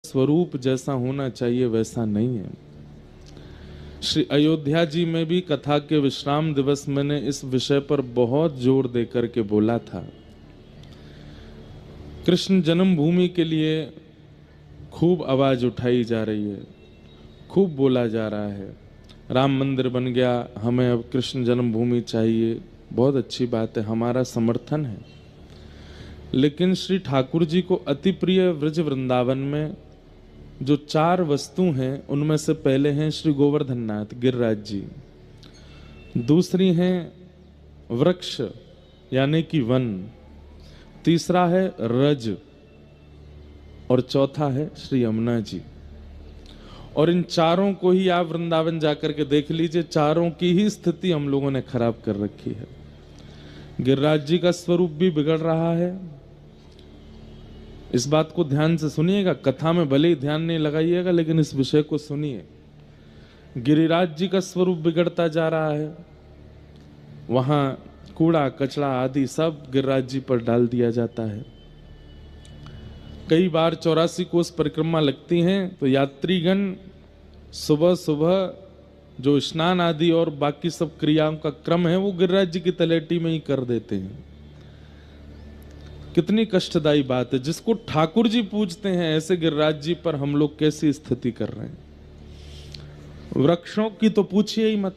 स्वरूप जैसा होना चाहिए वैसा नहीं है। श्री अयोध्या जी में भी कथा के विश्राम दिवस मैंने इस विषय पर बहुत जोर देकर के बोला था। कृष्ण जन्मभूमि के लिए खूब आवाज उठाई जा रही है, खूब बोला जा रहा है, राम मंदिर बन गया, हमें अब कृष्ण जन्मभूमि चाहिए, बहुत अच्छी बात है, हमारा समर्थन है। लेकिन श्री ठाकुर जी को अति प्रिय व्रज वृंदावन में जो 4 वस्तु हैं उनमें से पहले हैं श्री गोवर्धन नाथ गिरिराज जी, दूसरी हैं वृक्ष यानी कि वन, तीसरा है रज और चौथा है श्री यमुना जी। और इन चारों को ही आप वृंदावन जाकर के देख लीजिए, चारों की ही स्थिति हम लोगों ने खराब कर रखी है। गिरिराज जी का स्वरूप भी बिगड़ रहा है, इस बात को ध्यान से सुनिएगा, कथा में भले ही ध्यान नहीं लगाइएगा लेकिन इस विषय को सुनिए। गिरिराज जी का स्वरूप बिगड़ता जा रहा है, वहां कूड़ा कचरा आदि सब गिरिराज जी पर डाल दिया जाता है। कई बार 84 कोस परिक्रमा लगती हैं तो यात्रीगण सुबह सुबह जो स्नान आदि और बाकी सब क्रियाओं का क्रम है वो गिरिराज जी की तलेटी में ही कर देते हैं। कितनी कष्टदायी बात है, जिसको ठाकुर जी पूजते हैं ऐसे गिरिराज जी पर हम लोग कैसी स्थिति कर रहे हैं। वृक्षों की तो पूछिए ही मत,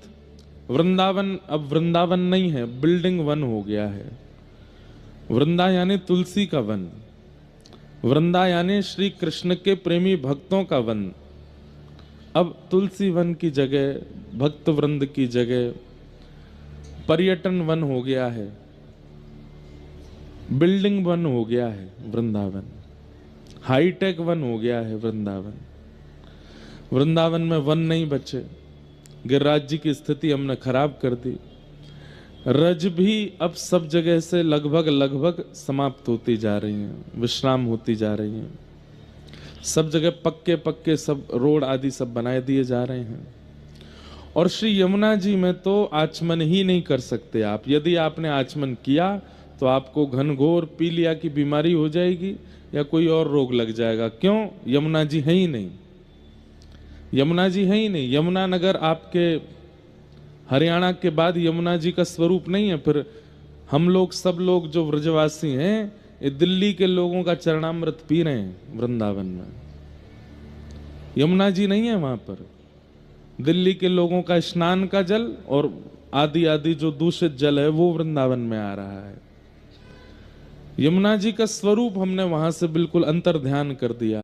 वृंदावन अब वृंदावन नहीं है, बिल्डिंग वन हो गया है। वृंदा यानी तुलसी का वन, वृंदा यानी श्री कृष्ण के प्रेमी भक्तों का वन। अब तुलसी वन की जगह, भक्त वृंद की जगह पर्यटन वन हो गया है, बिल्डिंग वन हो गया है वृंदावन, हाईटेक वन हो गया है वृंदावन। वृंदावन में वन नहीं बचे, गिरिराज जी की स्थिति हमने खराब कर दी। रज भी अब सब जगह से लगभग समाप्त होती जा रही हैं, विश्राम होती जा रही हैं। सब जगह पक्के पक्के सब रोड आदि सब बनाए दिए जा रहे हैं। और श्री यमुना जी में तो आचमन ही नहीं कर सकते आप। यदि आपने आचमन किया तो आपको घनघोर पीलिया की बीमारी हो जाएगी या कोई और रोग लग जाएगा। क्यों? यमुना जी है ही नहीं, यमुना जी है ही नहीं। यमुना नगर आपके हरियाणा के बाद यमुना जी का स्वरूप नहीं है। फिर हम लोग सब लोग जो व्रजवासी हैं ये दिल्ली के लोगों का चरणामृत पी रहे हैं वृंदावन में। यमुना जी नहीं है वहां पर, दिल्ली के लोगों का स्नान का जल और आदि आदि जो दूषित जल है वो वृंदावन में आ रहा है। यमुना जी का स्वरूप हमने वहां से बिल्कुल अंतर ध्यान कर दिया।